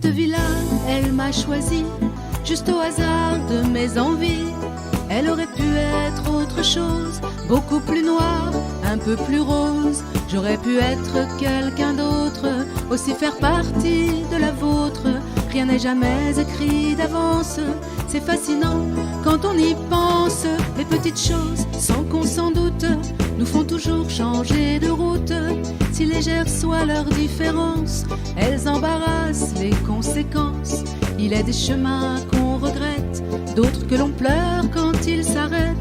Cette vie-là, elle m'a choisi, juste au hasard de mes envies. Elle aurait pu être autre chose, beaucoup plus noire, un peu plus rose. J'aurais pu être quelqu'un d'autre, aussi faire partie de la vôtre. Rien n'est jamais écrit d'avance, c'est fascinant quand on y pense. Les petites choses, sans qu'on s'en doute, nous font toujours changer de route. Si légères soient leurs différences, elles embarrassent les conséquences. Il est des chemins qu'on regrette, d'autres que l'on pleure quand ils s'arrêtent.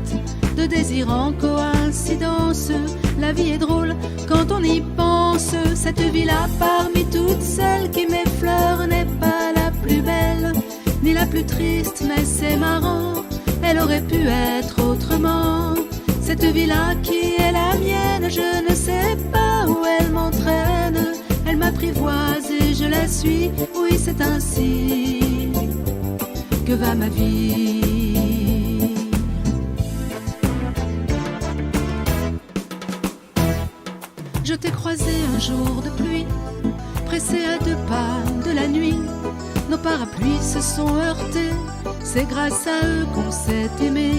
De désir en coïncidence, la vie est drôle quand on y pense. Cette vie-là, parmi toutes celles qui m'effleurent, n'est pas la plus belle, ni la plus triste, mais c'est marrant. Elle aurait pu être autrement. Cette vie-là qui est la mienne, je ne sais pas où elle m'entraîne. Elle m'apprivoise et je la suis, oui c'est ainsi que va ma vie. Je t'ai croisé un jour de pluie, pressé à 2 pas de la nuit. Nos parapluies se sont heurtés, c'est grâce à eux qu'on s'est aimé.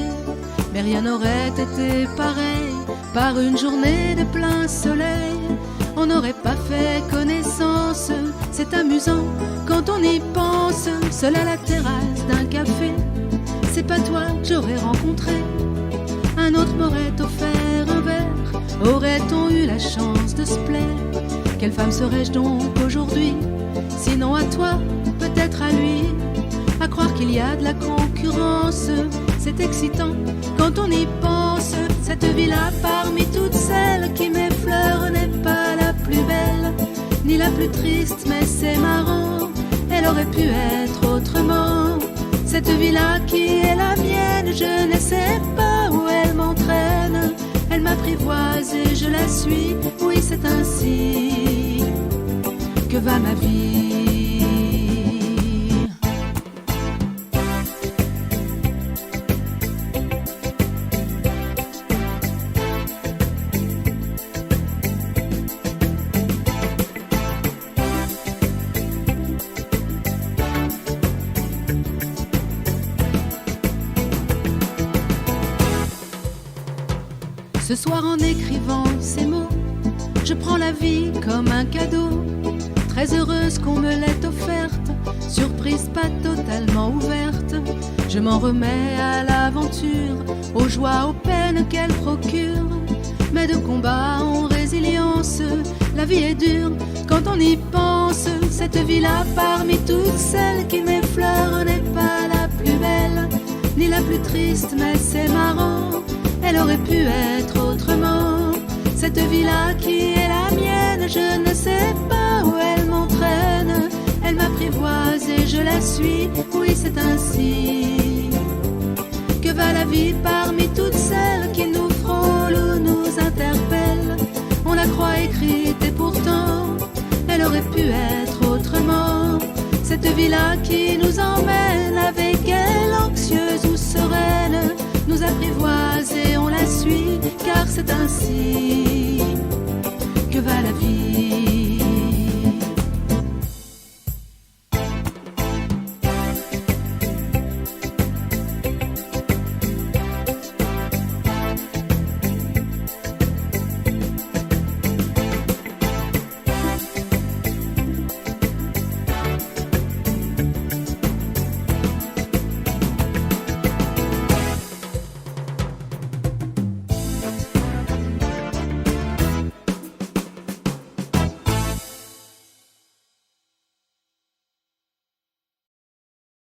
Mais rien n'aurait été pareil, par une journée de plein soleil. On n'aurait pas fait connaissance, c'est amusant quand on y pense. Seul à la terrasse d'un café, c'est pas toi que j'aurais rencontré. Un autre m'aurait offert un verre, aurait-on eu la chance de se plaire? Quelle femme serais-je donc aujourd'hui? Sinon à toi, peut-être à lui. À croire qu'il y a de la concurrence, c'est excitant quand on y pense. Cette vie-là, parmi toutes celles qui m'effleurent, n'est pas la plus belle, ni la plus triste, mais c'est marrant. Elle aurait pu être autrement. Cette vie-là qui est la mienne, je ne sais pas où elle m'entraîne. Elle m'apprivoise et je la suis, oui c'est ainsi que va ma vie. Ce soir en écrivant ces mots, je prends la vie comme un cadeau. Très heureuse qu'on me l'ait offerte, surprise pas totalement ouverte. Je m'en remets à l'aventure, aux joies, aux peines qu'elle procure. Mais de combat en résilience, la vie est dure quand on y pense. Cette vie-là, parmi toutes celles qui m'effleurent, n'est pas la plus belle, ni la plus triste, mais c'est marrant. Elle aurait pu être autrement. Cette vie-là qui est la mienne, je ne sais pas où elle m'entraîne. Elle m'apprivoise et je la suis, oui c'est ainsi que va la vie parmi toutes celles qui nous frôlent ou nous interpellent. On la croit écrite et pourtant, elle aurait pu être autrement. Cette vie-là qui nous emmène avec elle, anxieuse ou sereine, nous apprivoise et on la suit, car c'est ainsi que va la vie.